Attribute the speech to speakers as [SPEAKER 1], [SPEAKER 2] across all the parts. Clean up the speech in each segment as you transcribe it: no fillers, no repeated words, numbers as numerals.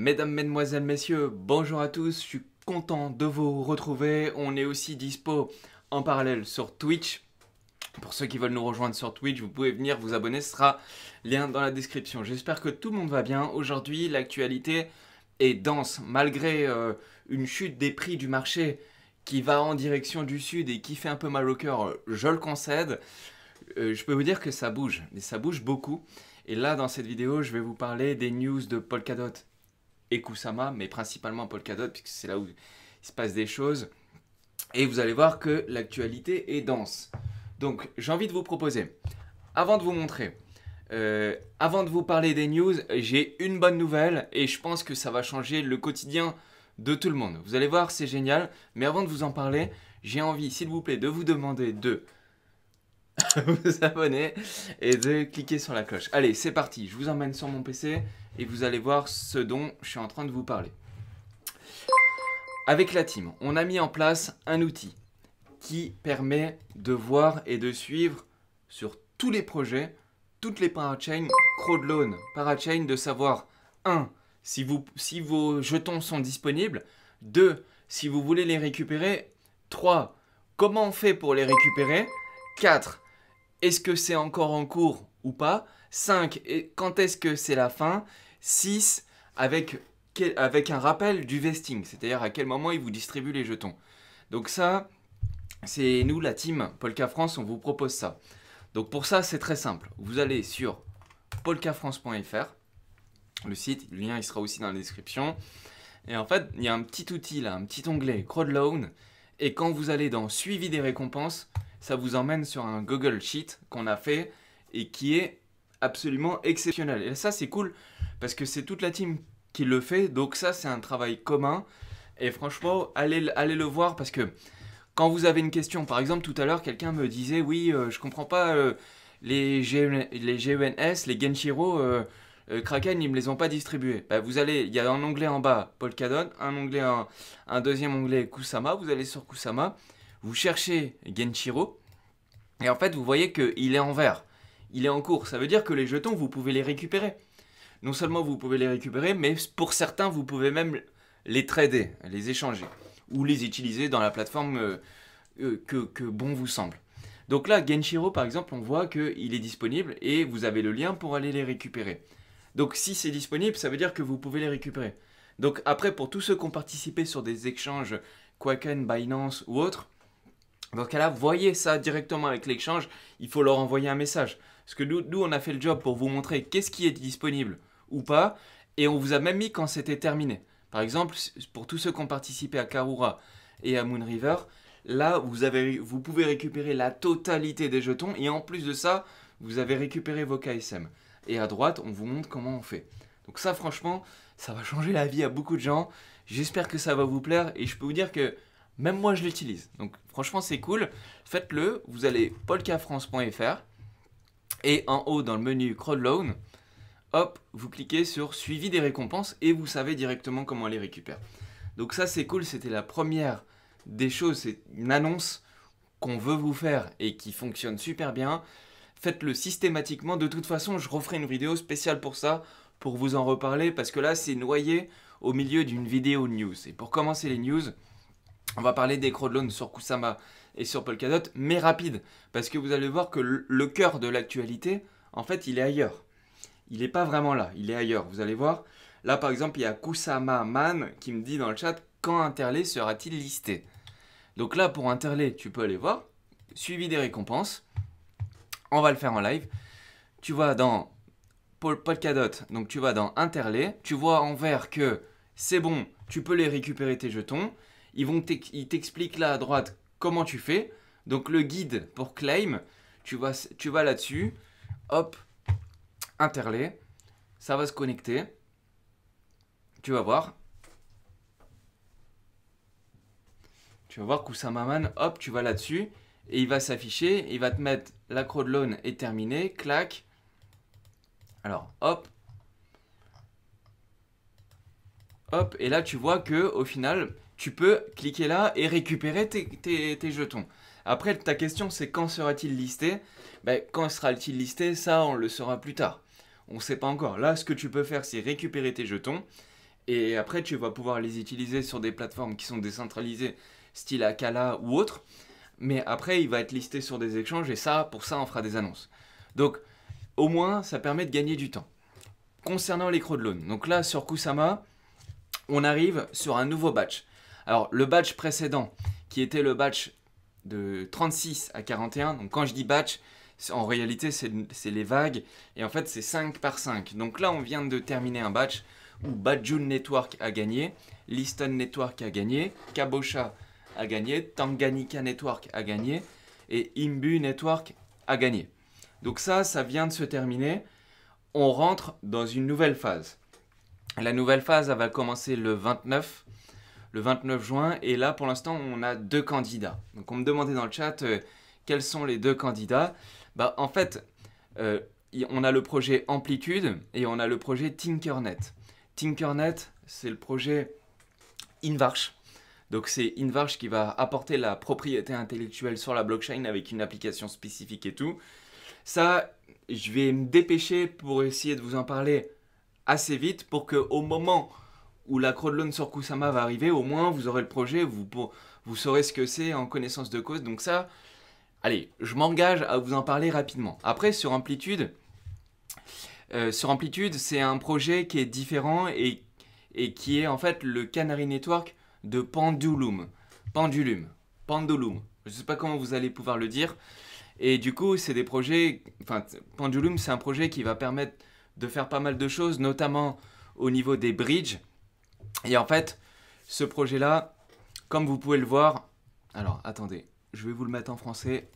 [SPEAKER 1] Mesdames, Mesdemoiselles, Messieurs, bonjour à tous, je suis content de vous retrouver. On est aussi dispo en parallèle sur Twitch. Pour ceux qui veulent nous rejoindre sur Twitch, vous pouvez venir vous abonner, ce sera lien dans la description. J'espère que tout le monde va bien. Aujourd'hui, l'actualité est dense, malgré une chute des prix du marché qui va en direction du sud et qui fait un peu mal au cœur, je le concède. Je peux vous dire que ça bouge, et ça bouge beaucoup. Et là, dans cette vidéo, je vais vous parler des news de Polkadot et Kusama, mais principalement Polkadot, puisque c'est là où il se passe des choses. Et vous allez voir que l'actualité est dense. Donc, j'ai envie de vous proposer, avant de vous montrer, avant de vous parler des news, j'ai une bonne nouvelle et je pense que ça va changer le quotidien de tout le monde. Vous allez voir, c'est génial. Mais avant de vous en parler, j'ai envie, s'il vous plaît, de vous demander de vous abonner et de cliquer sur la cloche. Allez, c'est parti. Je vous emmène sur mon PC et vous allez voir ce dont je suis en train de vous parler. Avec la team, on a mis en place un outil qui permet de voir et de suivre sur tous les projets, toutes les parachains, crowdloan, parachain, de savoir 1. Si vos jetons sont disponibles, 2. Si vous voulez les récupérer, 3. Comment on fait pour les récupérer, 4. Est-ce que c'est encore en cours ou pas, 5. Quand est-ce que c'est la fin, 6. Avec un rappel du vesting, c'est-à-dire à quel moment ils vous distribuent les jetons. Donc ça, c'est nous, la team Polka France, on vous propose ça. Donc pour ça, c'est très simple. Vous allez sur polkafrance.fr, le site, le lien il sera aussi dans la description. Et en fait, il y a un petit outil là, un petit onglet crowdloan. Et quand vous allez dans suivi des récompenses, ça vous emmène sur un Google Sheet qu'on a fait et qui est absolument exceptionnel. Et ça, c'est cool parce que c'est toute la team qui le fait. Donc ça, c'est un travail commun. Et franchement, allez le voir parce que quand vous avez une question, par exemple, tout à l'heure, quelqu'un me disait « Oui, je comprends pas les GENS, les Genshiro, Kraken, ils me les ont pas distribués. Bah, » il y a un onglet en bas, Polkadot, un deuxième onglet, Kusama. Vous allez sur Kusama, vous cherchez Genshiro, et en fait, vous voyez qu'il est en vert. Il est en cours. Ça veut dire que les jetons, vous pouvez les récupérer. Non seulement vous pouvez les récupérer, mais pour certains, vous pouvez même les trader, les échanger ou les utiliser dans la plateforme que bon vous semble. Donc là, Genshiro, par exemple, on voit qu'il est disponible et vous avez le lien pour aller les récupérer. Donc si c'est disponible, ça veut dire que vous pouvez les récupérer. Donc après, pour tous ceux qui ont participé sur des échanges Kraken, Binance ou autres, dans ce cas-là, voyez ça directement avec l'échange, il faut leur envoyer un message. Parce que nous, on a fait le job pour vous montrer qu'est-ce qui est disponible ou pas, et on vous a même mis quand c'était terminé. Par exemple, pour tous ceux qui ont participé à Karura et à Moonriver, là, vous pouvez récupérer la totalité des jetons, et en plus de ça, vous avez récupéré vos KSM. Et à droite, on vous montre comment on fait. Donc ça, franchement, ça va changer la vie à beaucoup de gens. J'espère que ça va vous plaire, et je peux vous dire que même moi, je l'utilise. Donc franchement, c'est cool. Faites-le. Vous allez polkafrance.fr et en haut, dans le menu Crowdloan, hop, vous cliquez sur suivi des récompenses et vous savez directement comment on les récupère. Donc ça, c'est cool. C'était la première des choses. C'est une annonce qu'on veut vous faire et qui fonctionne super bien. Faites-le systématiquement. De toute façon, je referai une vidéo spéciale pour ça, pour vous en reparler, parce que là, c'est noyé au milieu d'une vidéo news. Et pour commencer les news, on va parler des crowdloans sur Kusama et sur Polkadot, mais rapide, parce que vous allez voir que le cœur de l'actualité, en fait, il est ailleurs. Il n'est pas vraiment là, il est ailleurs. Vous allez voir, là par exemple, il y a Kusama Man qui me dit dans le chat, quand Interlay sera-t-il listé? Donc là, pour Interlay, tu peux aller voir, suivi des récompenses, on va le faire en live. Tu vas dans Polkadot, donc tu vas dans Interlay, tu vois en vert que c'est bon, tu peux les récupérer tes jetons. Ils t'expliquent là à droite comment tu fais. Donc le guide pour claim, tu vas là-dessus, hop, Interlay, ça va se connecter. Tu vas voir. Tu vas voir Kusamaman, hop, tu vas là-dessus et il va s'afficher, il va te mettre la crowdloan est terminée, clac. Alors, hop. Hop, et là tu vois que au final, tu peux cliquer là et récupérer tes jetons. Après, ta question c'est quand sera-t-il listé? Quand sera-t-il listé? Ça, on le saura plus tard. On ne sait pas encore. Là, ce que tu peux faire, c'est récupérer tes jetons Et après, tu vas pouvoir les utiliser sur des plateformes qui sont décentralisées, style Akala ou autre. Mais après, il va être listé sur des échanges et ça, pour ça, on fera des annonces. Donc, au moins, ça permet de gagner du temps. Concernant les crowdloans, donc là, sur Kusama, on arrive sur un nouveau batch. Alors, le batch précédent, qui était le batch de 36 à 41, donc quand je dis batch, en réalité, c'est les vagues, et en fait, c'est 5 par 5. Donc là, on vient de terminer un batch où Bajun Network a gagné, Liston Network a gagné, Kabosha a gagné, Tanganyika Network a gagné, et Imbu Network a gagné. Donc ça vient de se terminer. On rentre dans une nouvelle phase. La nouvelle phase, elle va commencer le 29 juin. Et là, pour l'instant, on a 2 candidats. Donc, on me demandait dans le chat quels sont les 2 candidats. Bah, en fait, on a le projet Amplitude et on a le projet Tinkernet. Tinkernet, c'est le projet Invarch. Donc, c'est Invarch qui va apporter la propriété intellectuelle sur la blockchain avec une application spécifique et tout. Ça, je vais me dépêcher pour essayer de vous en parler assez vite pour qu'au moment où la crowdloan sur Kusama va arriver, au moins vous aurez le projet, vous saurez ce que c'est en connaissance de cause. Donc ça, allez, je m'engage à vous en parler rapidement. Après, sur Amplitude, c'est un projet qui est différent et qui est en fait le Canary Network de Pendulum. Je ne sais pas comment vous allez pouvoir le dire. Et du coup, c'est des projets. Enfin, Pendulum, c'est un projet qui va permettre de faire pas mal de choses, notamment au niveau des bridges. Et en fait, ce projet-là, comme vous pouvez le voir. Alors, attendez, je vais vous le mettre en français.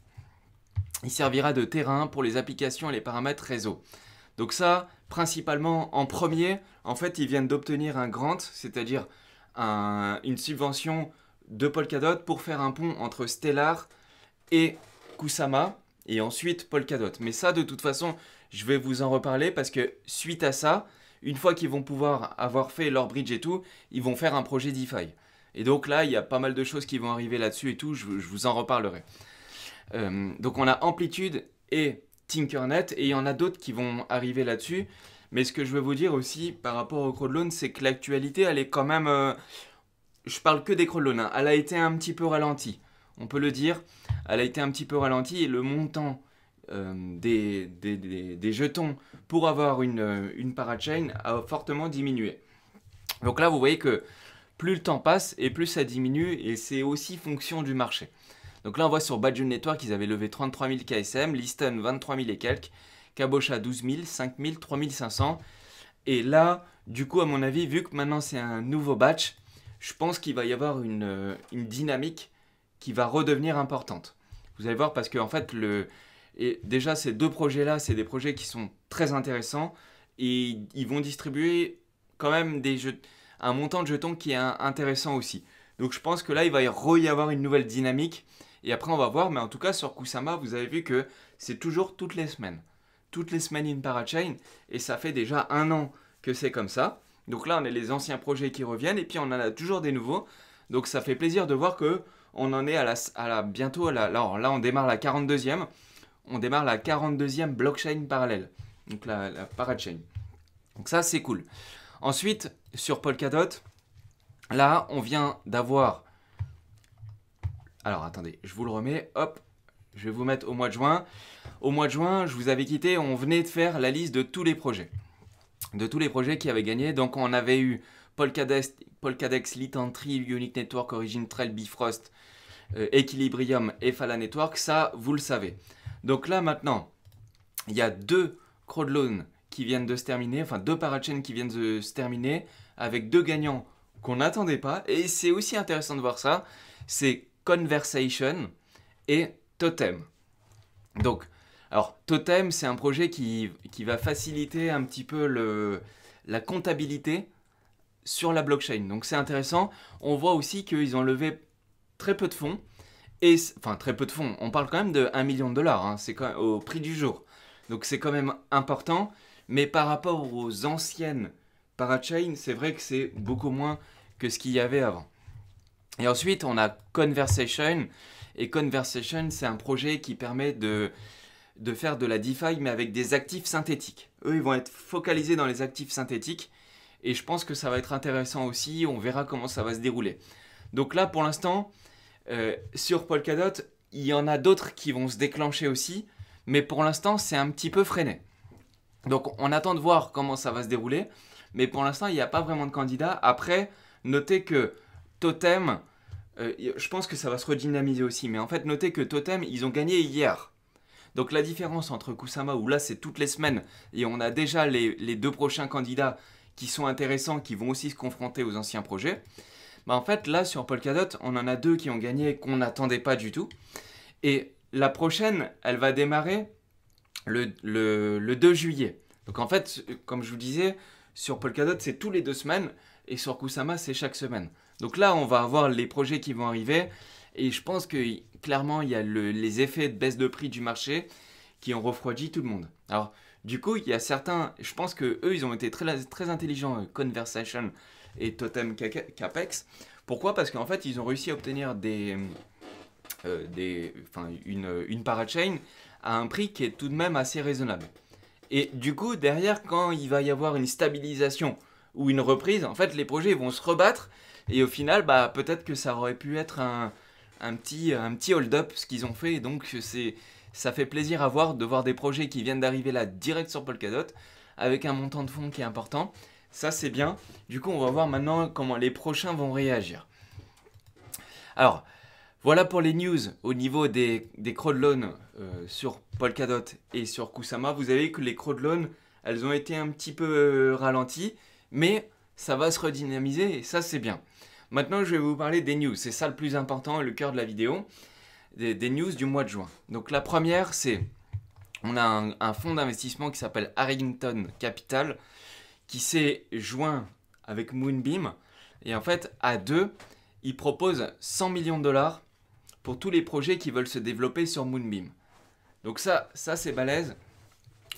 [SPEAKER 1] Il servira de terrain pour les applications et les paramètres réseau. Donc, ça, principalement en premier, en fait, ils viennent d'obtenir un grant, c'est-à-dire une subvention de Polkadot pour faire un pont entre Stellar et Kusama et ensuite Polkadot. Mais ça, de toute façon, je vais vous en reparler parce que suite à ça, une fois qu'ils vont pouvoir avoir fait leur bridge et tout, ils vont faire un projet DeFi. Et donc là, il y a pas mal de choses qui vont arriver là-dessus et tout, je vous en reparlerai. Donc on a Amplitude et Tinkernet et il y en a d'autres qui vont arriver là-dessus. Mais ce que je veux vous dire aussi par rapport au crowdloan, c'est que l'actualité, elle est quand même... je parle que des crowdloans, hein. Elle a été un petit peu ralentie. On peut le dire, elle a été un petit peu ralentie et le montant des jetons pour avoir une parachain a fortement diminué. Donc là, vous voyez que plus le temps passe et plus ça diminue et c'est aussi fonction du marché. Donc là, on voit sur Bajun Network, ils avaient levé 33 000 KSM, Liston 23 000 et quelques, Kabosha 12 000, 5 000, 3 500. Et là, du coup, à mon avis, vu que maintenant c'est un nouveau batch, je pense qu'il va y avoir une dynamique qui va redevenir importante. Vous allez voir parce que en fait, déjà ces 2 projets-là, c'est des projets qui sont très intéressants et ils vont distribuer quand même un montant de jetons qui est intéressant aussi. Donc je pense que là, il va y avoir une nouvelle dynamique et après on va voir. Mais en tout cas, sur Kusama, vous avez vu que c'est toujours toutes les semaines. Toutes les semaines une parachain et ça fait déjà 1 an que c'est comme ça. Donc là, on a les anciens projets qui reviennent et puis on en a toujours des nouveaux. Donc ça fait plaisir de voir que on en est bientôt, alors là on démarre la 42e, on démarre la 42e blockchain parallèle, donc la parachain. Donc ça c'est cool. Ensuite, sur Polkadot, là on vient d'avoir, alors attendez, je vous le remets, hop, je vais vous mettre au mois de juin. Au mois de juin, je vous avais quitté, on venait de faire la liste de tous les projets. De tous les projets qui avaient gagné, donc on avait eu Polkadex, Litantry, Unique Network, Origin Trail, Bifrost, Equilibrium et Phala Network, ça vous le savez. Donc là maintenant, il y a 2 crowdloans qui viennent de se terminer, enfin 2 parachains qui viennent de se terminer, avec 2 gagnants qu'on n'attendait pas, et c'est aussi intéressant de voir ça, c'est Conversation et Totem. Donc, alors Totem, c'est un projet qui va faciliter un petit peu la comptabilité sur la blockchain. Donc c'est intéressant. On voit aussi qu'ils ont levé très peu de fonds. Enfin, très peu de fonds. On parle quand même de 1 million de dollars. Hein. C'est quand même au prix du jour. Donc c'est quand même important. Mais par rapport aux anciennes parachains, c'est vrai que c'est beaucoup moins que ce qu'il y avait avant. Et ensuite, on a Conversation. Et Conversation, c'est un projet qui permet de faire de la DeFi, mais avec des actifs synthétiques. Eux, ils vont être focalisés dans les actifs synthétiques. Et je pense que ça va être intéressant aussi, on verra comment ça va se dérouler. Donc là, pour l'instant, sur Polkadot, il y en a d'autres qui vont se déclencher aussi, mais pour l'instant, c'est un petit peu freiné. Donc on attend de voir comment ça va se dérouler, mais pour l'instant, il n'y a pas vraiment de candidats. Après, notez que Totem, je pense que ça va se redynamiser aussi, mais en fait, notez que Totem, ils ont gagné hier. Donc la différence entre Kusama, où là c'est toutes les semaines, et on a déjà les deux prochains candidats qui sont intéressants, qui vont aussi se confronter aux anciens projets, bah en fait là sur Polkadot, on en a deux qui ont gagné qu'on n'attendait pas du tout. Et la prochaine, elle va démarrer le 2 juillet. Donc en fait, comme je vous disais, sur Polkadot c'est tous les 2 semaines, et sur Kusama c'est chaque semaine. Donc là on va avoir les projets qui vont arriver, et je pense que clairement il y a les effets de baisse de prix du marché qui ont refroidi tout le monde. Alors du coup il y a certains, je pense que eux ils ont été très intelligents, Conversation et Totem Capex. Pourquoi? Parce qu'en fait ils ont réussi à obtenir une parachain à un prix qui est tout de même assez raisonnable. Et du coup derrière, quand il va y avoir une stabilisation ou une reprise, en fait les projets vont se rebattre, et au final bah peut-être que ça aurait pu être un petit hold-up ce qu'ils ont fait. Et donc ça fait plaisir à voir, de voir des projets qui viennent d'arriver là direct sur Polkadot avec un montant de fonds qui est important. Ça c'est bien. Du coup on va voir maintenant comment les prochains vont réagir. Alors voilà pour les news au niveau des crowdloans sur Polkadot et sur Kusama. Vous avez vu que les crowdloans, elles ont été un petit peu ralenties, mais ça va se redynamiser et ça c'est bien. Maintenant je vais vous parler des news, c'est ça le plus important, le cœur de la vidéo, des news du mois de juin. Donc la première c'est, on a un fonds d'investissement qui s'appelle Harrington Capital qui s'est joint avec Moonbeam, et en fait à deux, ils proposent 100 millions de dollars pour tous les projets qui veulent se développer sur Moonbeam. Donc ça c'est balèze.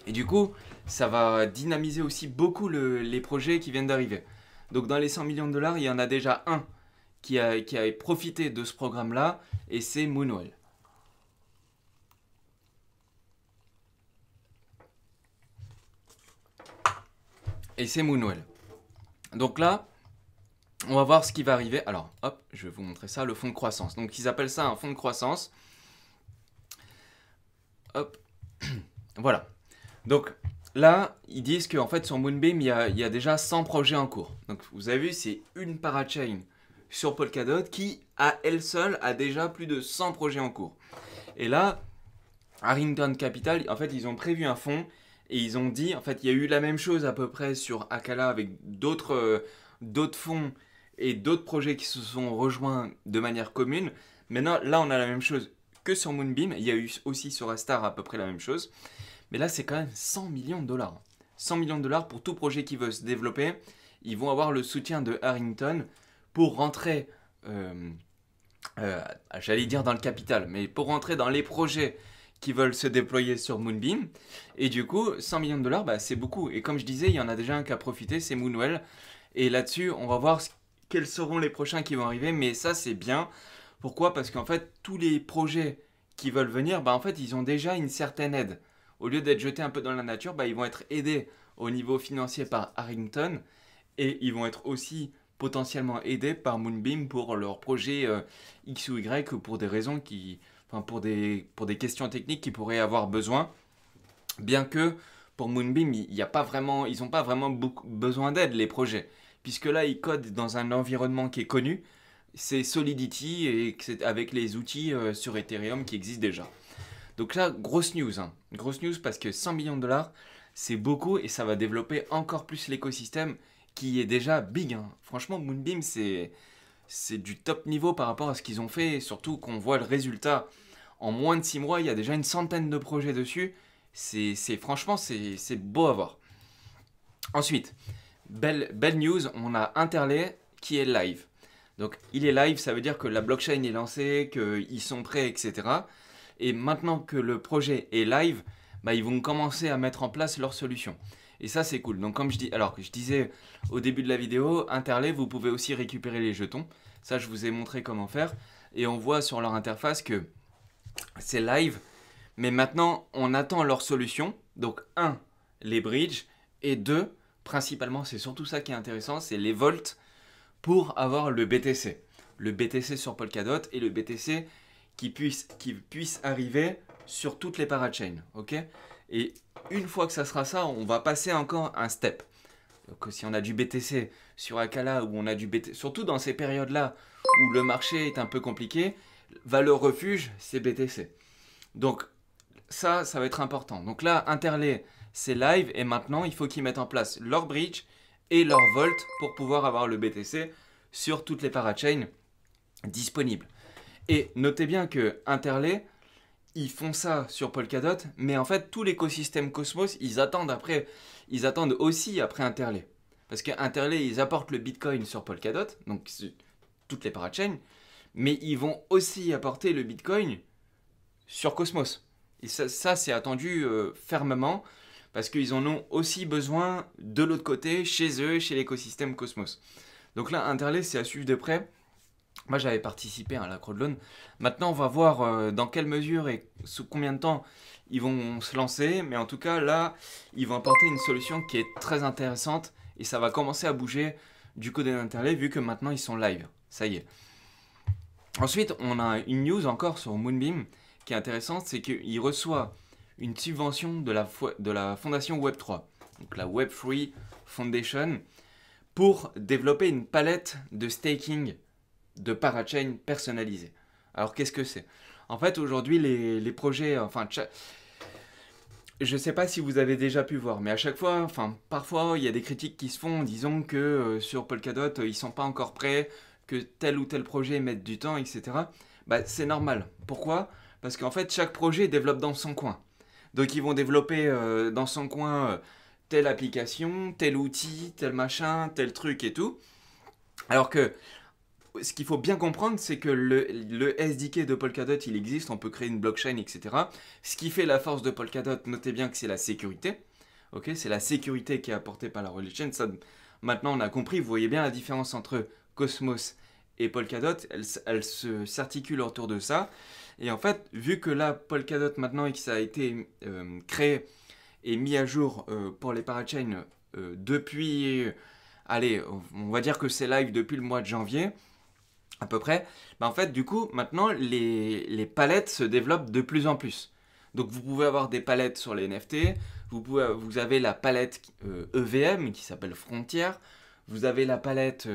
[SPEAKER 1] Et du coup, ça va dynamiser aussi beaucoup les projets qui viennent d'arriver. Donc dans les 100 millions de dollars, il y en a déjà un qui a profité de ce programme-là, et c'est Moonwell. Donc là, on va voir ce qui va arriver. Alors, hop, je vais vous montrer ça, le fonds de croissance. Donc ils appellent ça un fonds de croissance. Hop, voilà. Donc là, ils disent qu'en fait sur Moonbeam, il y a déjà 100 projets en cours. Donc vous avez vu, c'est une parachain sur Polkadot qui, à elle seule, a déjà plus de 100 projets en cours. Et là, Harrington Capital, en fait, ils ont prévu un fonds et ils ont dit, en fait, il y a eu la même chose à peu près sur Akala avec d'autres fonds et d'autres projets qui se sont rejoints de manière commune. Maintenant, là, on a la même chose que sur Moonbeam. Il y a eu aussi sur Astar à peu près la même chose. Mais là, c'est quand même 100 millions de dollars. 100 millions de dollars pour tout projet qui veut se développer. Ils vont avoir le soutien de Harrington pour rentrer, j'allais dire dans le capital, mais pour rentrer dans les projets qui veulent se déployer sur Moonbeam. Et du coup, 100 millions de dollars, bah, c'est beaucoup. Et comme je disais, il y en a déjà un qui a profité, c'est Moonwell. Et là-dessus, on va voir quels seront les prochains qui vont arriver. Mais ça, c'est bien. Pourquoi? Parce qu'en fait, tous les projets qui veulent venir, bah, en fait, ils ont déjà une certaine aide. Au lieu d'être jetés un peu dans la nature, bah, ils vont être aidés au niveau financier par Harrington. Et ils vont être aussi potentiellement aidés par Moonbeam pour leur projet X ou Y, pour des raisons pour des questions techniques qu'ils pourraient avoir besoin. Bien que pour Moonbeam, ils n'ont pas vraiment besoin d'aide, les projets. Puisque là, ils codent dans un environnement qui est connu. C'est Solidity, et c'est avec les outils sur Ethereum qui existent déjà. Donc là, grosse news. Hein. Grosse news parce que 100 millions de dollars, c'est beaucoup, et ça va développer encore plus l'écosystème qui est déjà big. Hein. Franchement, Moonbeam, c'est du top niveau par rapport à ce qu'ils ont fait, et surtout qu'on voit le résultat. En moins de 6 mois, il y a déjà une centaine de projets dessus. Franchement, c'est beau à voir. Ensuite, belle news, on a Interlay qui est live. Donc il est live, ça veut dire que la blockchain est lancée, qu'ils sont prêts, etc. Et maintenant que le projet est live, bah, ils vont commencer à mettre en place leur solution. Et ça, c'est cool. Donc comme je disais au début de la vidéo, Interlay, vous pouvez aussi récupérer les jetons. Ça, je vous ai montré comment faire. Et on voit sur leur interface que c'est live. Mais maintenant, on attend leur solution. Donc 1, les bridges. Et 2, principalement, c'est surtout ça qui est intéressant, c'est les volts pour avoir le BTC. Le BTC sur Polkadot et le BTC qui puisse arriver sur toutes les parachains. Ok. Et une fois que ça sera ça, on va passer encore un step. Donc, si on a du BTC sur Akala ou on a du BTC, surtout dans ces périodes-là où le marché est un peu compliqué, valeur refuge, c'est BTC. Donc ça va être important. Donc là, Interlay, c'est live et maintenant, il faut qu'ils mettent en place leur bridge et leur vault pour pouvoir avoir le BTC sur toutes les parachains disponibles. Et notez bien que Interlay, ils font ça sur Polkadot, mais en fait, tout l'écosystème Cosmos, ils attendent aussi après Interlay. Parce qu'Interlay, ils apportent le Bitcoin sur Polkadot, donc toutes les parachains, mais ils vont aussi apporter le Bitcoin sur Cosmos. Et ça c'est attendu fermement, parce qu'ils en ont aussi besoin de l'autre côté, chez eux, chez l'écosystème Cosmos. Donc là, Interlay, c'est à suivre de près. Moi, j'avais participé à la crowdloan. Maintenant, on va voir dans quelle mesure et sous combien de temps ils vont se lancer. Mais en tout cas, là, ils vont apporter une solution qui est très intéressante. Et ça va commencer à bouger du côté d'Interlay, vu que maintenant, ils sont live. Ça y est. Ensuite, on a une news encore sur Moonbeam qui est intéressante. C'est qu'il reçoit une subvention de la fondation Web3. Donc la Web3 Foundation. Pour développer une palette de staking de parachain personnalisés. Alors qu'est-ce que c'est? En fait, aujourd'hui, les projets, je ne sais pas si vous avez déjà pu voir, mais à chaque fois, parfois, il y a des critiques qui se font, disons que sur Polkadot, ils ne sont pas encore prêts, que tel ou tel projet mette du temps, etc. Bah, c'est normal. Pourquoi? Parce qu'en fait, chaque projet développe dans son coin. Donc, ils vont développer dans son coin telle application, tel outil, tel machin, tel truc et tout. Alors que ce qu'il faut bien comprendre, c'est que le SDK de Polkadot, il existe, on peut créer une blockchain, etc. Ce qui fait la force de Polkadot, notez bien que c'est la sécurité. Okay, c'est la sécurité qui est apportée par la religion. Ça, maintenant, on a compris, vous voyez bien la différence entre Cosmos et Polkadot, elle s'articule autour de ça. Et en fait, vu que là, Polkadot, maintenant, et que ça a été créé et mis à jour pour les parachains depuis... allez, on va dire que c'est live depuis le mois de janvier, à peu près. En fait, du coup, maintenant, les palettes se développent de plus en plus. Donc, vous pouvez avoir des palettes sur les NFT. Vous avez la palette EVM qui s'appelle Frontier. Vous avez la palette,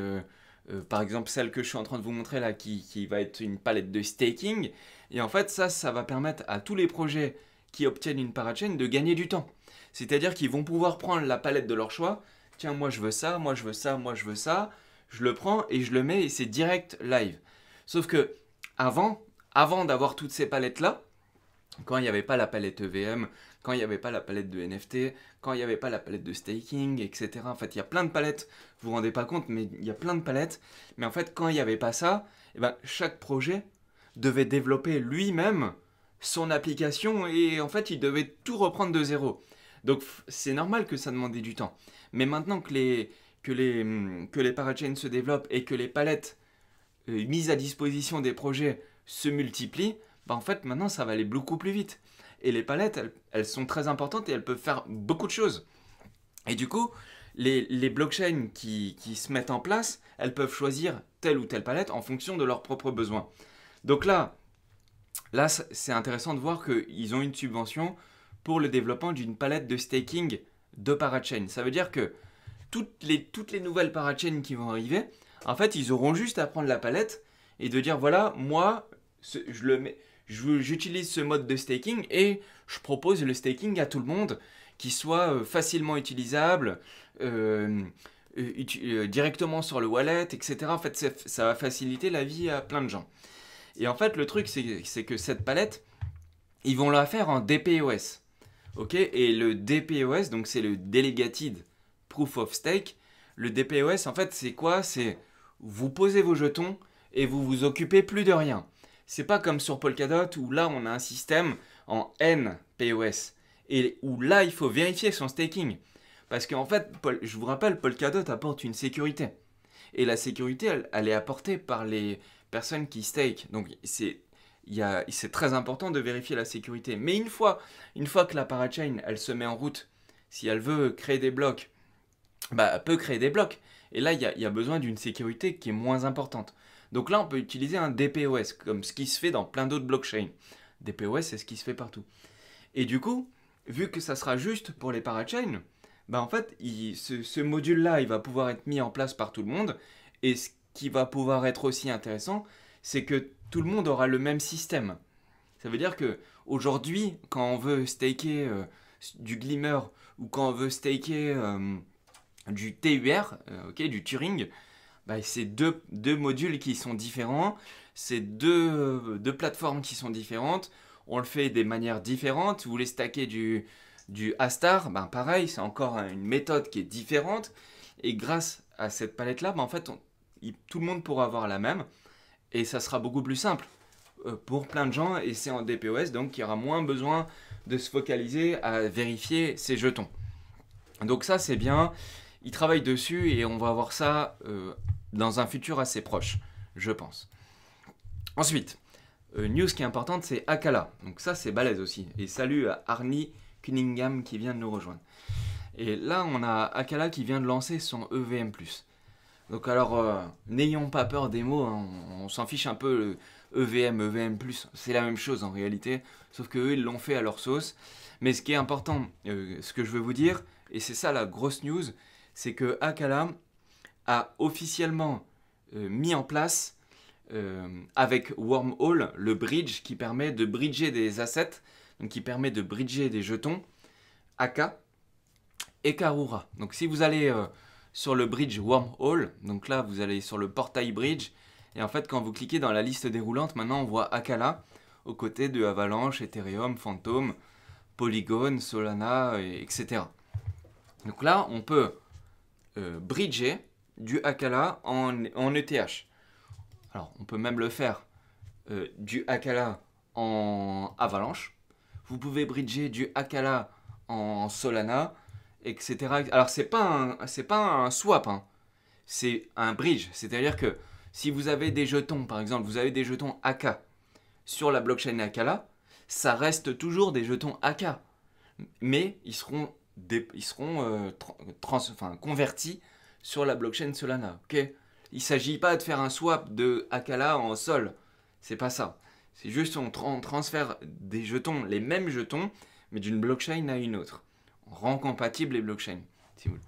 [SPEAKER 1] par exemple, celle que je suis en train de vous montrer là, qui va être une palette de staking. Et en fait, ça va permettre à tous les projets qui obtiennent une parachain de gagner du temps. C'est-à-dire qu'ils vont pouvoir prendre la palette de leur choix. Tiens, moi je veux ça, moi je veux ça, moi je veux ça. Je le prends et je le mets et c'est direct live. Sauf que avant d'avoir toutes ces palettes-là, quand il n'y avait pas la palette EVM, quand il n'y avait pas la palette de NFT, quand il n'y avait pas la palette de staking, etc. En fait, il y a plein de palettes, vous vous rendez pas compte, mais il y a plein de palettes. Mais en fait, quand il n'y avait pas ça, eh ben, chaque projet devait développer lui-même son application et en fait, il devait tout reprendre de zéro. Donc, c'est normal que ça demandait du temps. Mais maintenant que les parachains se développent et que les palettes mises à disposition des projets se multiplient, bah en fait maintenant ça va aller beaucoup plus vite. Et les palettes, elles sont très importantes et elles peuvent faire beaucoup de choses. Et du coup, les blockchains qui se mettent en place, elles peuvent choisir telle ou telle palette en fonction de leurs propres besoins. Donc là c'est intéressant de voir qu'ils ont une subvention pour le développement d'une palette de staking de parachains. Ça veut dire que toutes les nouvelles parachains qui vont arriver, en fait, ils auront juste à prendre la palette et de dire voilà, moi, j'utilise ce mode de staking et je propose le staking à tout le monde qui soit facilement utilisable, directement sur le wallet, etc. En fait, ça va faciliter la vie à plein de gens. Et en fait, le truc, c'est que cette palette, ils vont la faire en DPoS. Ok, et le DPoS, donc c'est le Delegated Proof of Stake. Le DPoS, en fait, c'est quoi? C'est vous posez vos jetons et vous vous occupez plus de rien. C'est pas comme sur Polkadot où là, on a un système en NPoS et où là, il faut vérifier son staking. Parce qu'en fait, je vous rappelle, Polkadot apporte une sécurité. Et la sécurité, elle est apportée par les personnes qui stake. Donc, c'est très important de vérifier la sécurité. Mais une fois que la parachain, elle se met en route, si elle veut créer des blocs, bah, peut créer des blocs. Et là, il y a besoin d'une sécurité qui est moins importante. Donc là, on peut utiliser un DPoS, comme ce qui se fait dans plein d'autres blockchains. DPoS, c'est ce qui se fait partout. Et du coup, vu que ça sera juste pour les parachains, bah en fait, ce module-là, il va pouvoir être mis en place par tout le monde. Et ce qui va pouvoir être aussi intéressant, c'est que tout le monde aura le même système. Ça veut dire que aujourd'hui, quand on veut staker du Glimmer ou quand on veut staker du TUR, ok, du Turing, bah, c'est deux modules qui sont différents, c'est deux plateformes qui sont différentes, on le fait des manières différentes. Vous voulez stacker du Astar, ben pareil, c'est encore une méthode qui est différente. Et grâce à cette palette-là, ben en fait, tout le monde pourra avoir la même. Et ça sera beaucoup plus simple pour plein de gens. Et c'est en DPoS, donc il y aura moins besoin de se focaliser à vérifier ses jetons. Donc ça, c'est bien. Ils travaillent dessus et on va voir ça dans un futur assez proche, je pense. Ensuite, news qui est importante, c'est Akala. Donc ça, c'est balèze aussi. Et salut à Arnie Cunningham qui vient de nous rejoindre. Et là, on a Akala qui vient de lancer son EVM+. Donc alors, n'ayons pas peur des mots, hein, on s'en fiche un peu, EVM, EVM+, c'est la même chose en réalité, sauf qu'eux, ils l'ont fait à leur sauce. Mais ce qui est important, ce que je veux vous dire, et c'est ça la grosse news, c'est que Akala a officiellement mis en place, avec Wormhole, le bridge qui permet de bridger des assets, donc qui permet de bridger des jetons, Aka et Karura. Donc si vous allez sur le bridge Wormhole, donc là vous allez sur le portail bridge, et en fait quand vous cliquez dans la liste déroulante, maintenant on voit Akala aux côtés de Avalanche, Ethereum, Phantom, Polygon, Solana, etc. Donc là on peut bridger du Akala en ETH. Alors on peut même le faire du Akala en Avalanche. Vous pouvez bridger du Akala en Solana, etc. Alors c'est pas un swap, hein. C'est un bridge. C'est-à-dire que si vous avez des jetons, par exemple, vous avez des jetons AK sur la blockchain Akala, ça reste toujours des jetons AK, mais ils seront convertis sur la blockchain Solana. Ok, il ne s'agit pas de faire un swap de Akala en Sol. C'est pas ça. C'est juste on transfère des jetons, les mêmes jetons, mais d'une blockchain à une autre. On rend compatible les blockchains, si vous voulez.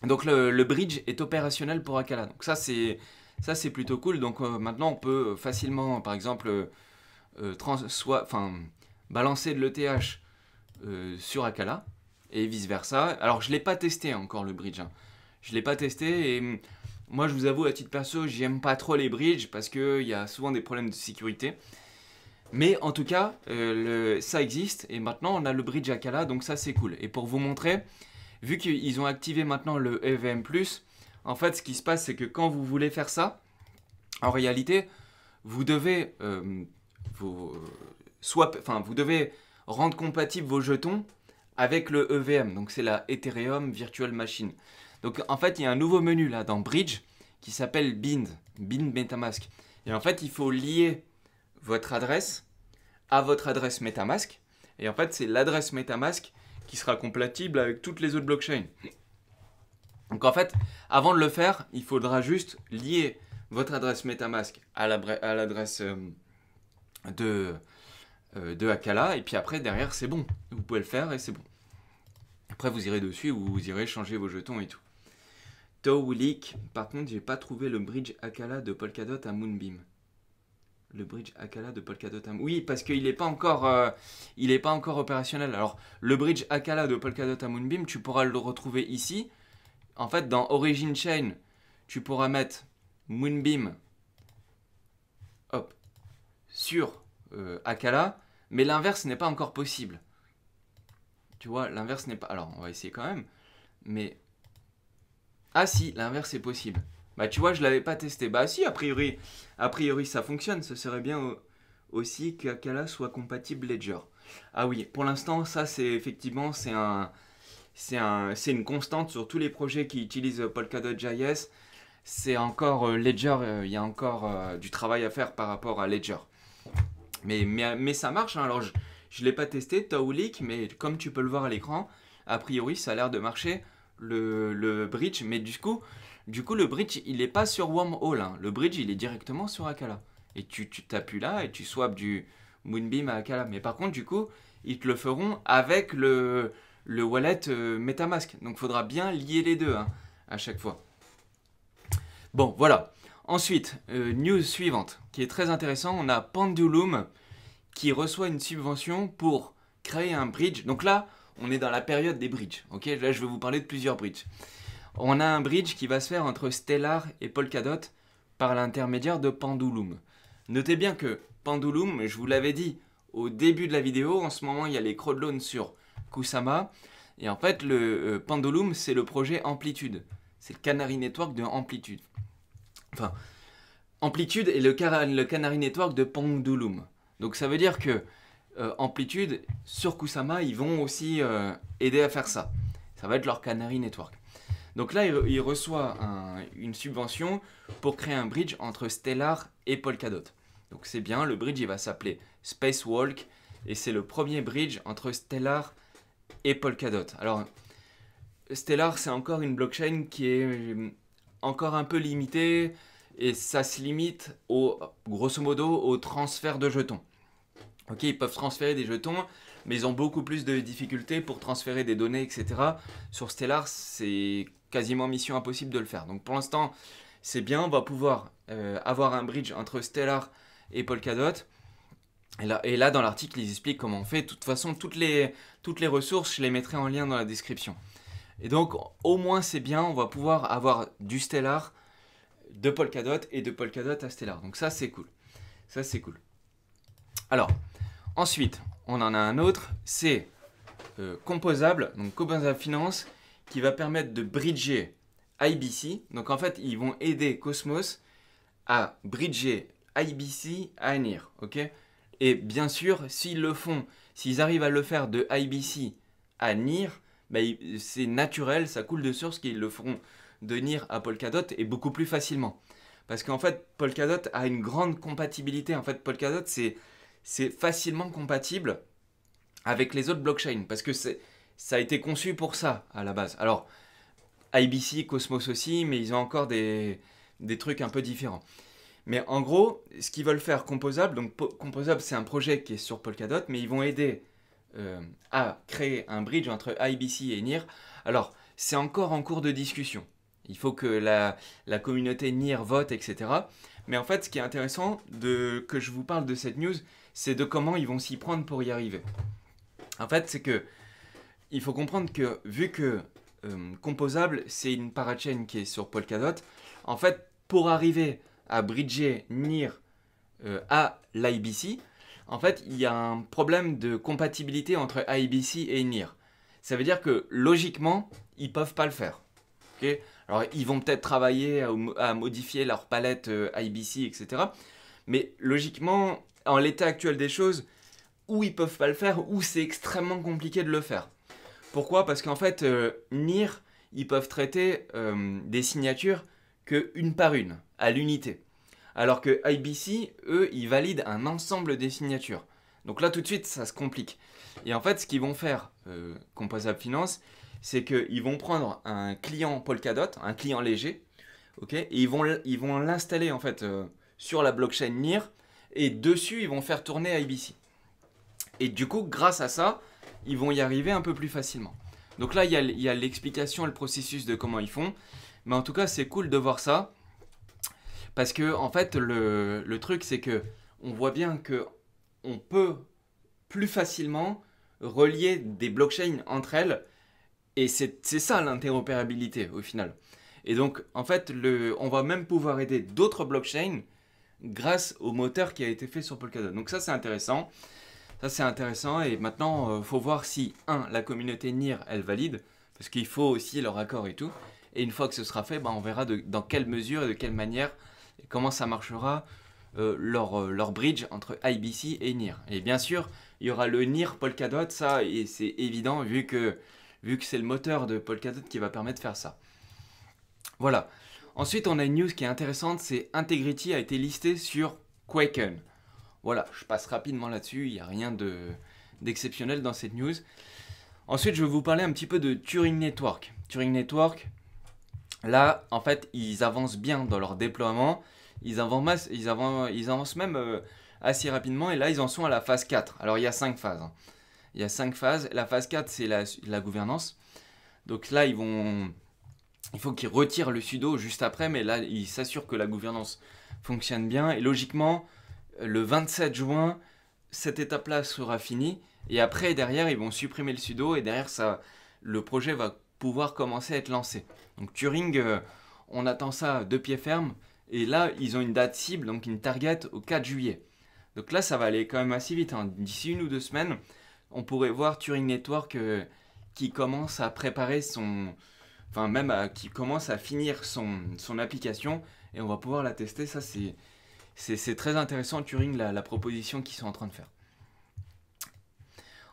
[SPEAKER 1] Donc le bridge est opérationnel pour Akala. Donc ça c'est plutôt cool. Donc maintenant on peut facilement, par exemple, balancer de l'ETH sur Akala et vice versa. Alors je l'ai pas testé encore le bridge, hein. Je l'ai pas testé et moi je vous avoue à titre perso j'aime pas trop les bridges parce qu'il y a souvent des problèmes de sécurité. Mais en tout cas ça existe et maintenant on a le bridge Akala, donc ça c'est cool. Et pour vous montrer, vu qu'ils ont activé maintenant le EVM+, en fait ce qui se passe c'est que quand vous voulez faire ça, en réalité vous devez vous devez rendre compatible vos jetons avec le EVM, donc c'est la Ethereum Virtual Machine. Donc en fait il y a un nouveau menu là dans Bridge qui s'appelle Bind Metamask. Et en fait il faut lier votre adresse à votre adresse Metamask. Et en fait c'est l'adresse Metamask qui sera compatible avec toutes les autres blockchains. Donc en fait avant de le faire il faudra juste lier votre adresse Metamask à l'adresse de Akala, et puis après derrière c'est bon, vous pouvez le faire et c'est bon. Après vous irez dessus ou vous irez changer vos jetons et tout. Towleak, par contre j'ai pas trouvé le bridge Akala de Polkadot à Moonbeam. Le bridge Akala de Polkadot à Moonbeam. Oui, parce qu'il n'est pas encore opérationnel. Alors le bridge Akala de Polkadot à Moonbeam, tu pourras le retrouver ici. En fait dans Origin Chain, tu pourras mettre Moonbeam hop, sur Akala, mais l'inverse n'est pas encore possible. Tu vois, l'inverse n'est pas... Alors, on va essayer quand même, mais... Ah si, l'inverse est possible. Bah tu vois, je l'avais pas testé. Bah si, a priori ça fonctionne. Ce serait bien aussi qu'Akala soit compatible Ledger. Ah oui, pour l'instant, ça c'est effectivement, c'est une constante sur tous les projets qui utilisent Polkadot.js. C'est encore Ledger, il y a encore du travail à faire par rapport à Ledger. Mais ça marche, hein. Alors je ne l'ai pas testé, Towleak, mais comme tu peux le voir à l'écran, a priori ça a l'air de marcher. le bridge, mais du coup, le bridge, il n'est pas sur Wormhole. Hein. Le bridge, il est directement sur Akala. Et tu t'appuies là et tu swaps du Moonbeam à Akala. Mais par contre, du coup, ils te le feront avec le wallet MetaMask. Donc, il faudra bien lier les deux hein, à chaque fois. Bon, voilà. Ensuite, news suivante, qui est très intéressant. On a Pendulum qui reçoit une subvention pour créer un bridge. Donc là, on est dans la période des bridges. Ok, là, je vais vous parler de plusieurs bridges. On a un bridge qui va se faire entre Stellar et Polkadot par l'intermédiaire de Pendulum. Notez bien que Pendulum, je vous l'avais dit au début de la vidéo, en ce moment, il y a les crowdloans sur Kusama. Et en fait, le Pendulum, c'est le projet Amplitude. C'est le Canary Network de Amplitude. Enfin, Amplitude est le Canary Network de Pendulum. Donc ça veut dire que Amplitude, sur Kusama, ils vont aussi aider à faire ça. Ça va être leur Canary Network. Donc là, il reçoit une subvention pour créer un bridge entre Stellar et Polkadot. Donc c'est bien, le bridge il va s'appeler Spacewalk et c'est le premier bridge entre Stellar et Polkadot. Alors, Stellar, c'est encore une blockchain qui est encore un peu limitée et ça se limite grosso modo au transfert de jetons. Ok, ils peuvent transférer des jetons, mais ils ont beaucoup plus de difficultés pour transférer des données, etc. Sur Stellar, c'est quasiment mission impossible de le faire. Donc pour l'instant, c'est bien, on va pouvoir avoir un bridge entre Stellar et Polkadot. Et là dans l'article, ils expliquent comment on fait. De toute façon, toutes les ressources, je les mettrai en lien dans la description. Et donc, au moins, c'est bien, on va pouvoir avoir du Stellar, de Polkadot et de Polkadot à Stellar. Donc ça, c'est cool. Ça, c'est cool. Alors, ensuite, on en a un autre, c'est Composable, donc Composable Finance, qui va permettre de bridger IBC. Donc en fait, ils vont aider Cosmos à bridger IBC à NIR. Ok ? Et bien sûr, s'ils le font, s'ils arrivent à le faire de IBC à NIR, bah, c'est naturel, ça coule de source qu'ils le feront de NIR à Polkadot et beaucoup plus facilement. Parce qu'en fait, Polkadot a une grande compatibilité. En fait, Polkadot, c'est facilement compatible avec les autres blockchains. Parce que ça a été conçu pour ça à la base. Alors, IBC, Cosmos aussi, mais ils ont encore des trucs un peu différents. Mais en gros, ce qu'ils veulent faire Composable, donc Composable c'est un projet qui est sur Polkadot, mais ils vont aider à créer un bridge entre IBC et NIR. Alors, c'est encore en cours de discussion. Il faut que la communauté NIR vote, etc. Mais en fait, ce qui est intéressant que je vous parle de cette news, c'est de comment ils vont s'y prendre pour y arriver. En fait, c'est que il faut comprendre que vu que Composable, c'est une parachain qui est sur Polkadot, en fait, pour arriver à bridger NIR à l'IBC, en fait, il y a un problème de compatibilité entre IBC et NIR. Ça veut dire que logiquement, ils ne peuvent pas le faire. Okay, alors, ils vont peut-être travailler à modifier leur palette IBC, etc. Mais logiquement, en l'état actuel des choses, ou ils peuvent pas le faire, ou c'est extrêmement compliqué de le faire. Pourquoi ? Parce qu'en fait, NIR, ils peuvent traiter des signatures que une par une, à l'unité. Alors que IBC, eux, ils valident un ensemble des signatures. Donc là, tout de suite, ça se complique. Et en fait, ce qu'ils vont faire, Composable Finance, c'est qu'ils vont prendre un client Polkadot, un client léger, okay, et ils vont l'installer en fait sur la blockchain NIR, et dessus, ils vont faire tourner IBC. Et du coup, grâce à ça, ils vont y arriver un peu plus facilement. Donc là, il y a l'explication, le processus de comment ils font. Mais en tout cas, c'est cool de voir ça. Parce que, en fait, le truc, c'est que on voit bien qu'on peut plus facilement relier des blockchains entre elles. Et c'est ça l'interopérabilité, au final. Et donc, en fait, on va même pouvoir aider d'autres blockchains grâce au moteur qui a été fait sur Polkadot. Donc ça, c'est intéressant. Ça, c'est intéressant. Et maintenant, il faut voir si, la communauté NIR, elle valide. Parce qu'il faut aussi leur accord et tout. Et une fois que ce sera fait, on verra dans quelle mesure et de quelle manière et comment ça marchera leur bridge entre IBC et NIR. Et bien sûr, il y aura le NIR Polkadot, ça, et c'est évident vu que c'est le moteur de Polkadot qui va permettre de faire ça. Voilà. Ensuite, on a une news qui est intéressante, c'est Integrity a été listé sur Kraken. Voilà, je passe rapidement là-dessus, il n'y a rien d'exceptionnel dans cette news. Ensuite, je vais vous parler un petit peu de Turing Network. Turing Network, là, en fait, ils avancent bien dans leur déploiement. Ils avancent même assez rapidement. Et là, ils en sont à la phase 4. Alors, il y a 5 phases. Hein. Il y a 5 phases. La phase 4, c'est la gouvernance. Donc là, il faut qu'ils retirent le sudo juste après. Mais là, ils s'assurent que la gouvernance fonctionne bien. Et logiquement, le 27 juin, cette étape-là sera finie. Et après, derrière, ils vont supprimer le sudo. Et derrière, le projet va pouvoir commencer à être lancé. Donc Turing, on attend ça de pied ferme. Et là, ils ont une date cible, donc une target au 4 juillet. Donc là, ça va aller quand même assez vite. Hein. D'ici 1 ou 2 semaines, on pourrait voir Turing Network qui commence à préparer enfin même qui commence à finir son application. Et on va pouvoir la tester. Ça, c'est très intéressant, Turing, la proposition qu'ils sont en train de faire.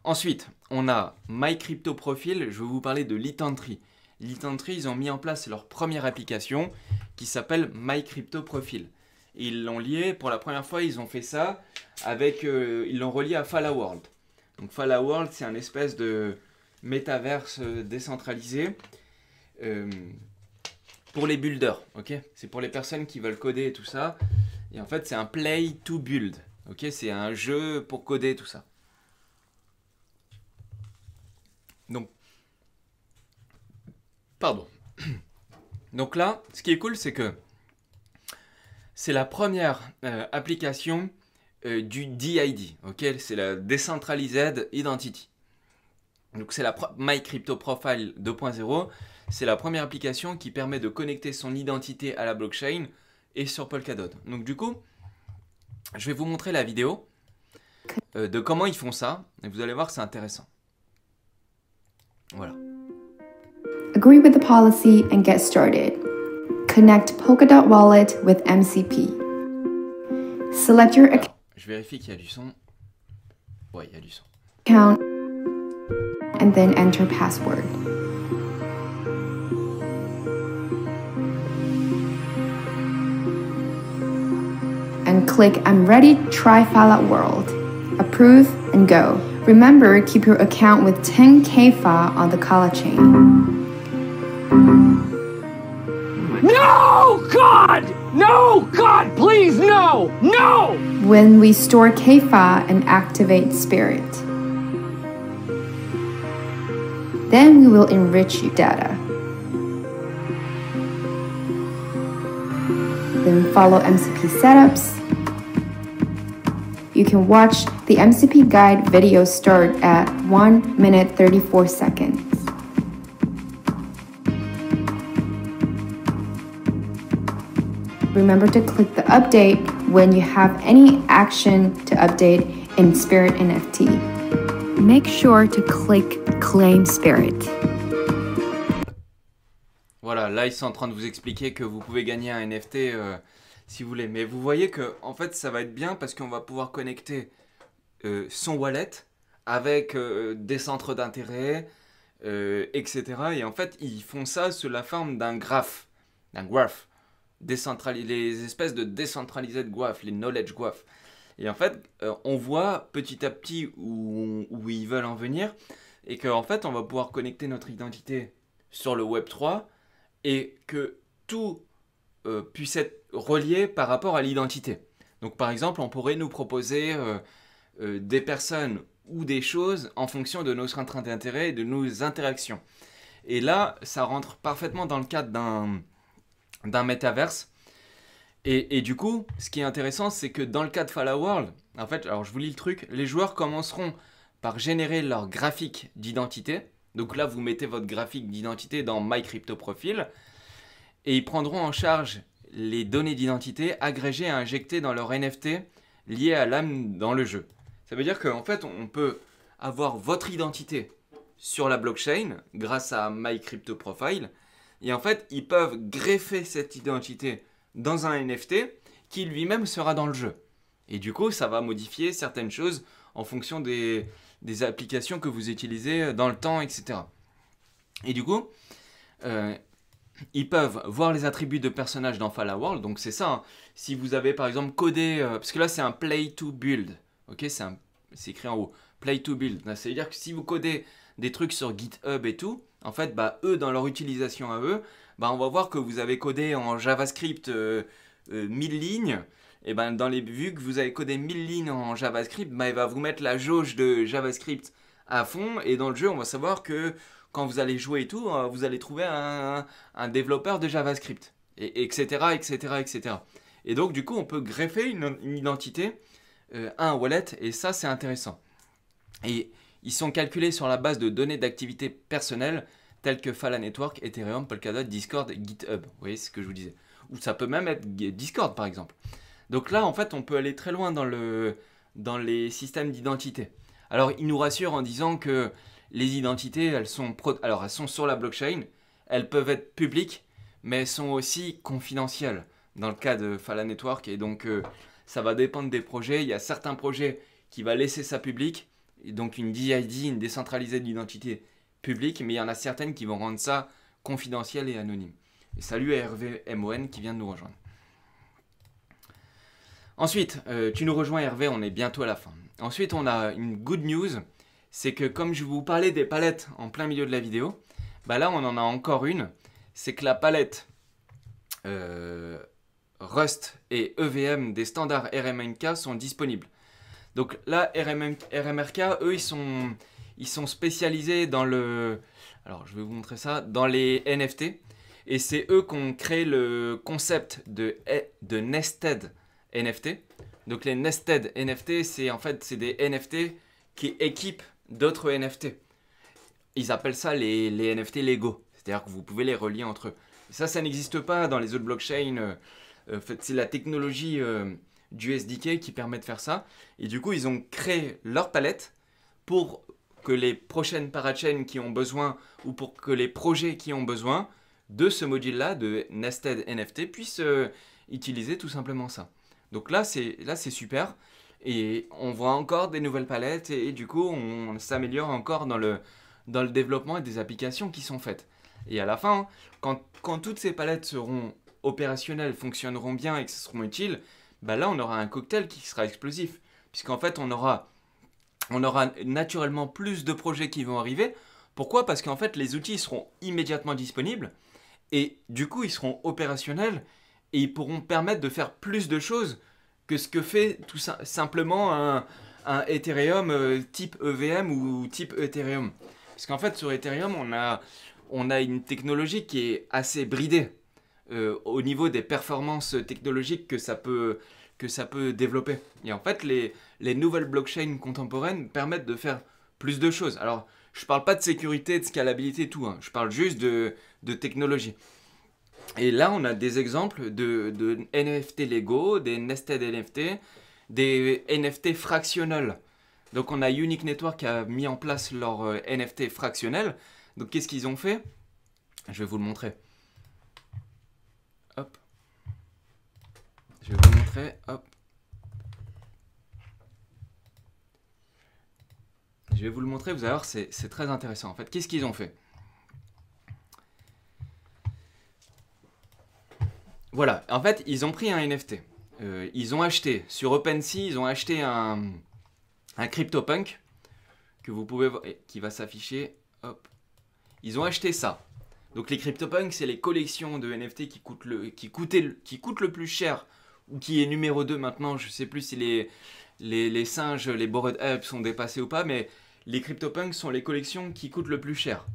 [SPEAKER 1] Ensuite, on a MyCryptoProfile. Je vais vous parler de Litentry. Litentry, ils ont mis en place leur première application qui s'appelle MyCryptoProfile. Ils l'ont lié, pour la première fois, ils ont fait ça avec, ils l'ont relié à Fallaworld. Donc Fallaworld, c'est un espèce de métaverse décentralisé pour les builders, ok? C'est pour les personnes qui veulent coder et tout ça. Et en fait, c'est un play to build, ok? C'est un jeu pour coder tout ça. Donc, pardon. Donc là, ce qui est cool, c'est que c'est la première application du DID, ok? C'est la Decentralized Identity. Donc c'est la MyCryptoProfile 2.0. C'est la première application qui permet de connecter son identité à la blockchain et sur Polkadot. Donc du coup, je vais vous montrer la vidéo de comment ils font ça. Et vous allez voir, c'est intéressant. Voilà.
[SPEAKER 2] Agree with the policy and get started. Connect Polkadot Wallet with MCP. Select your account.
[SPEAKER 1] Je vérifie qu'il y a du son. Ouais, il y a du son.
[SPEAKER 2] And then enter password. And click I'm ready, try Fallout World. Approve and go. Remember, keep your account with 10K FA on the Kala chain.
[SPEAKER 3] No, God! No, God, please, no! No!
[SPEAKER 2] When we store KFA and activate Spirit, then we will enrich your data. Then follow MCP setups. You can watch the MCP guide video start at 1 minute 34 seconds. Remember to click the update when you have any action to update in Spirit NFT. Make sure to click Claim Spirit.
[SPEAKER 1] Voilà, là ils sont en train de vous expliquer que vous pouvez gagner un NFT si vous voulez. Mais vous voyez que en fait ça va être bien parce qu'on va pouvoir connecter son wallet avec des centres d'intérêt, etc. Et en fait ils font ça sous la forme d'un graph. Les espèces de décentralised graph, les knowledge graph. Et en fait, on voit petit à petit où ils veulent en venir et qu'en fait, on va pouvoir connecter notre identité sur le Web3 et que tout puisse être relié par rapport à l'identité. Donc par exemple, on pourrait nous proposer des personnes ou des choses en fonction de nos centres d'intérêt et de nos interactions. Et là, ça rentre parfaitement dans le cadre d'un métaverse. Et du coup, ce qui est intéressant, c'est que dans le cas de Fallout World, en fait, alors je vous lis le truc, les joueurs commenceront par générer leur graphique d'identité. Donc là, vous mettez votre graphique d'identité dans MyCryptoProfile et ils prendront en charge les données d'identité agrégées et injectées dans leur NFT liées à l'âme dans le jeu. Ça veut dire qu'en fait, on peut avoir votre identité sur la blockchain grâce à MyCryptoProfile. Et en fait, ils peuvent greffer cette identité dans un NFT qui lui-même sera dans le jeu. Et du coup, ça va modifier certaines choses en fonction des applications que vous utilisez dans le temps, etc. Et du coup, ils peuvent voir les attributs de personnages dans Fallout World. Donc c'est ça, hein. Si vous avez par exemple codé, parce que là c'est un play to build, ok, c'est écrit en haut, play to build. C'est-à-dire que si vous codez des trucs sur GitHub et tout, en fait, bah, eux, dans leur utilisation à eux, bah, on va voir que vous avez codé en JavaScript 1000 lignes. Et ben, vu que vous avez codé 1000 lignes en JavaScript, bah, il va vous mettre la jauge de JavaScript à fond. Et dans le jeu, on va savoir que quand vous allez jouer et tout, vous allez trouver un développeur de JavaScript. Et, etc., etc., etc. Et donc, du coup, on peut greffer une identité à un wallet. Et ça, c'est intéressant. Et ils sont calculés sur la base de données d'activité personnelles telles que Phala Network, Ethereum, Polkadot, Discord, GitHub. Vous voyez ce que je vous disais. Ou ça peut même être Discord, par exemple. Donc là, en fait, on peut aller très loin dans les systèmes d'identité. Alors, ils nous rassurent en disant que les identités, elles sont sur la blockchain, elles peuvent être publiques, mais elles sont aussi confidentielles dans le cas de Phala Network. Et donc, ça va dépendre des projets. Il y a certains projets qui vont laisser ça public, et donc une DID, une décentralisée d'identité publique, mais il y en a certaines qui vont rendre ça confidentiel et anonyme. Et salut à Hervé MON qui vient de nous rejoindre. Ensuite, tu nous rejoins Hervé, on est bientôt à la fin. Ensuite, on a une good news, c'est que comme je vous parlais des palettes en plein milieu de la vidéo, bah là on en a encore une, c'est que la palette Rust et EVM des standards RMNK sont disponibles. Donc là, RMRK, eux, ils sont spécialisés dans le... Alors, je vais vous montrer ça, dans les NFT. Et c'est eux qui ont créé le concept de nested NFT. Donc les nested NFT, c'est des NFT qui équipent d'autres NFT. Ils appellent ça les NFT Lego. C'est-à-dire que vous pouvez les relier entre eux. Et ça n'existe pas dans les autres blockchains. C'est la technologie du SDK qui permet de faire ça. Et du coup, ils ont créé leur palette pour que les prochaines parachains qui ont besoin ou pour que les projets qui ont besoin de ce module-là, de Nested NFT, puissent utiliser tout simplement ça. Donc là, c'est super. Et on voit encore des nouvelles palettes et du coup, on s'améliore encore dans le développement et des applications qui sont faites. Et à la fin, quand toutes ces palettes seront opérationnelles, fonctionneront bien et que ce seront utiles, bah là, on aura un cocktail qui sera explosif. Puisqu'en fait, on aura naturellement plus de projets qui vont arriver. Pourquoi? Parce qu'en fait, les outils seront immédiatement disponibles et du coup, ils seront opérationnels et ils pourront permettre de faire plus de choses que ce que fait tout simplement un Ethereum type EVM ou type Ethereum. Parce qu'en fait, sur Ethereum, on a une technologie qui est assez bridée au niveau des performances technologiques que ça peut développer. Et en fait, les nouvelles blockchains contemporaines permettent de faire plus de choses. Alors, je ne parle pas de sécurité, de scalabilité et tout, hein. Je parle juste de technologie. Et là, on a des exemples de NFT Lego, des nested NFT, des NFT fractionnels. Donc, on a Unique Network qui a mis en place leur NFT fractionnel. Donc, qu'est-ce qu'ils ont fait? Je vais vous le montrer. Hop. Je vais vous montrer. Hop. Je vais vous le montrer, vous allez voir, c'est très intéressant. En fait, qu'est-ce qu'ils ont fait? Voilà, en fait, ils ont pris un NFT. Ils ont acheté, sur OpenSea, ils ont acheté un CryptoPunk que vous pouvez voir, qui va s'afficher. Hop. Ils ont acheté ça. Donc les CryptoPunks, c'est les collections de NFT qui coûtent le plus cher ou qui est numéro 2 maintenant. Je ne sais plus si les singes, les Bored Apes sont dépassés ou pas, mais les CryptoPunks sont les collections qui coûtent le plus cher.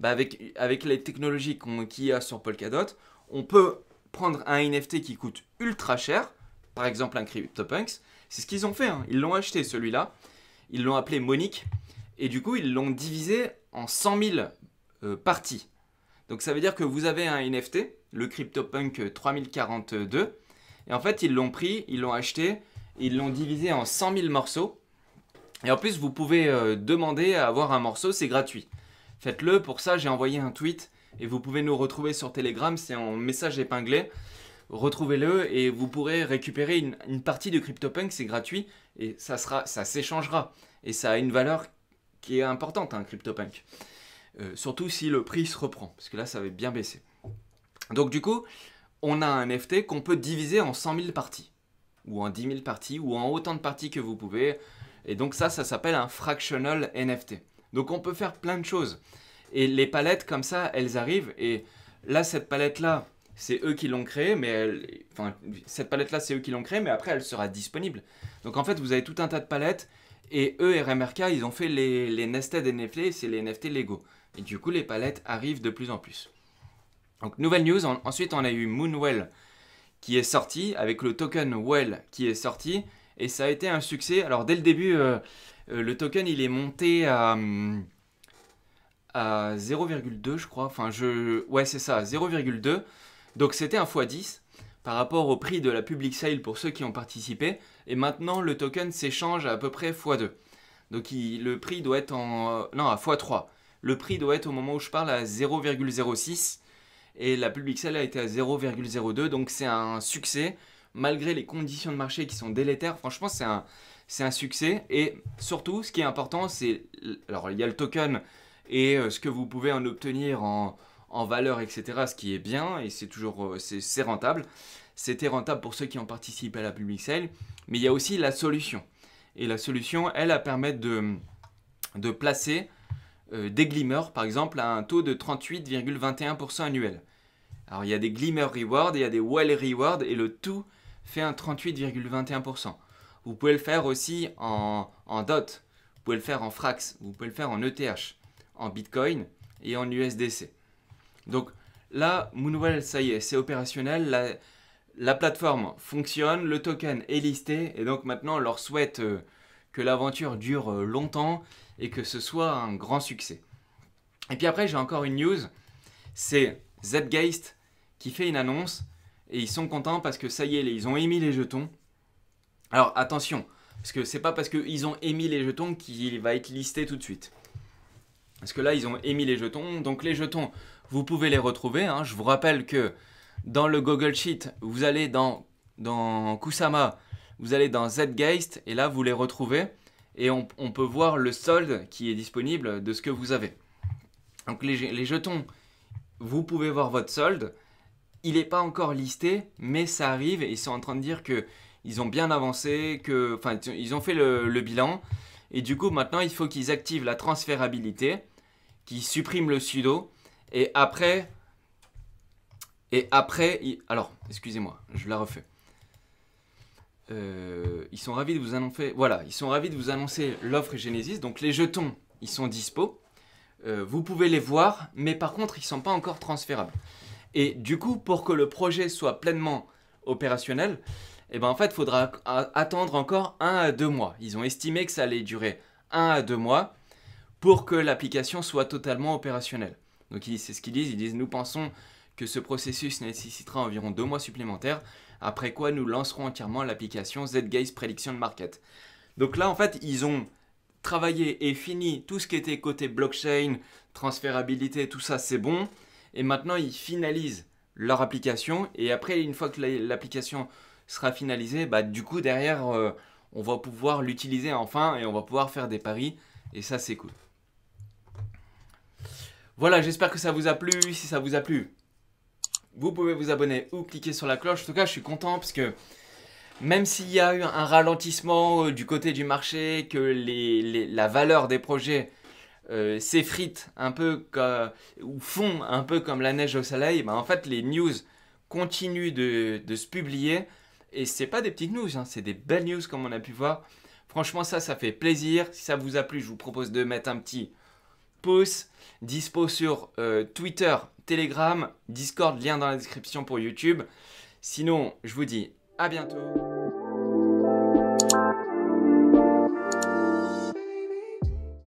[SPEAKER 1] Bah avec les technologies qu'il y a sur Polkadot, on peut prendre un NFT qui coûte ultra cher, par exemple un CryptoPunks. C'est ce qu'ils ont fait, hein. Ils l'ont acheté celui-là, ils l'ont appelé Monique, et du coup ils l'ont divisé en 100 000 parties. Donc ça veut dire que vous avez un NFT, le CryptoPunk 3042, et en fait ils l'ont pris, ils l'ont acheté, ils l'ont divisé en 100 000 morceaux, et en plus vous pouvez demander à avoir un morceau, c'est gratuit. Faites-le, pour ça j'ai envoyé un tweet, et vous pouvez nous retrouver sur Telegram, c'est en message épinglé, retrouvez-le, et vous pourrez récupérer une partie de CryptoPunk, c'est gratuit, et ça s'échangera, et ça a une valeur qui est importante, un CryptoPunk. Surtout si le prix se reprend, parce que là ça va bien baisser. Donc du coup, on a un NFT qu'on peut diviser en 100 000 parties, ou en 10 000 parties, ou en autant de parties que vous pouvez. Et donc ça s'appelle un fractional NFT. Donc on peut faire plein de choses. Et les palettes comme ça, elles arrivent. Et là, cette palette-là, c'est eux qui l'ont créée. Cette palette-là, c'est eux qui l'ont créée, mais après, elle sera disponible. Donc en fait, vous avez tout un tas de palettes. Et eux, RMRK, ils ont fait les Nested NFT, c'est les NFT Lego. Et du coup, les palettes arrivent de plus en plus. Donc nouvelle news. Ensuite, on a eu Moonwell qui est sorti, avec le token Well qui est sorti. Et ça a été un succès. Alors dès le début, le token, il est monté à 0,2 je crois, ouais c'est ça, 0,2, donc c'était un x10 par rapport au prix de la public sale pour ceux qui ont participé, et maintenant le token s'échange à peu près x2, donc le prix doit être à x3, le prix doit être au moment où je parle à 0,06, et la public sale a été à 0,02, donc c'est un succès, malgré les conditions de marché qui sont délétères. Franchement c'est un succès, et surtout ce qui est important, c'est, alors il y a le token, et ce que vous pouvez en obtenir en valeur, etc. Ce qui est bien, et c'est toujours c'est rentable. C'était rentable pour ceux qui ont participé à la public sale. Mais il y a aussi la solution. Et la solution, elle, a permis de placer des glimmers, par exemple, à un taux de 38,21% annuel. Alors il y a des glimmer rewards, il y a des well rewards, et le tout fait un 38,21%. Vous pouvez le faire aussi en DOT, vous pouvez le faire en Frax, vous pouvez le faire en ETH, en Bitcoin et en USDC. Donc là, Moonwell, ça y est, c'est opérationnel, la plateforme fonctionne, le token est listé, et donc maintenant on leur souhaite que l'aventure dure longtemps et que ce soit un grand succès. Et puis après, j'ai encore une news, c'est Zgeist qui fait une annonce, et ils sont contents parce que ça y est, ils ont émis les jetons. Alors attention, parce que c'est pas parce qu'ils ont émis les jetons qu'il va être listé tout de suite. Parce que là, ils ont émis les jetons. Donc les jetons, vous pouvez les retrouver. Hein. Je vous rappelle que dans le Google Sheet, vous allez dans Kusama, vous allez dans Zgeist, et là, vous les retrouvez. Et on peut voir le solde qui est disponible de ce que vous avez. Donc les jetons, vous pouvez voir votre solde. Il n'est pas encore listé, mais ça arrive. Et ils sont en train de dire qu'ils ont bien avancé, ils ont fait le bilan. Et du coup, maintenant, il faut qu'ils activent la transférabilité, qu'ils suppriment le sudo, et après, alors, excusez-moi, je la refais. Ils sont ravis de vous annoncer, voilà, ils sont ravis de vous annoncer l'offre Genesis. Donc les jetons, ils sont dispo. Vous pouvez les voir, mais par contre, ils ne sont pas encore transférables. Et du coup, pour que le projet soit pleinement opérationnel, et en fait, il faudra attendre encore 1 à 2 mois. Ils ont estimé que ça allait durer 1 à 2 mois pour que l'application soit totalement opérationnelle. Donc c'est ce qu'ils disent. Ils disent, nous pensons que ce processus nécessitera environ 2 mois supplémentaires, après quoi nous lancerons entièrement l'application Zgeist Prediction Market. Donc là, en fait, ils ont travaillé et fini tout ce qui était côté blockchain, transférabilité, tout ça, c'est bon. Et maintenant, ils finalisent leur application. Et après, une fois que l'application sera finalisée, du coup, derrière, on va pouvoir l'utiliser enfin et on va pouvoir faire des paris. Et ça, c'est cool. Voilà, j'espère que ça vous a plu. Si ça vous a plu, vous pouvez vous abonner ou cliquer sur la cloche. En tout cas, je suis content parce que même s'il y a eu un ralentissement du côté du marché, que la valeur des projets s'effrite un peu ou fond un peu comme la neige au soleil, en fait, les news continuent de se publier. Et c'est pas des petites news, hein, c'est des belles news comme on a pu voir. Franchement, ça fait plaisir. Si ça vous a plu, je vous propose de mettre un petit pouce. Dispo sur Twitter, Telegram, Discord, lien dans la description pour YouTube. Sinon, je vous dis à bientôt.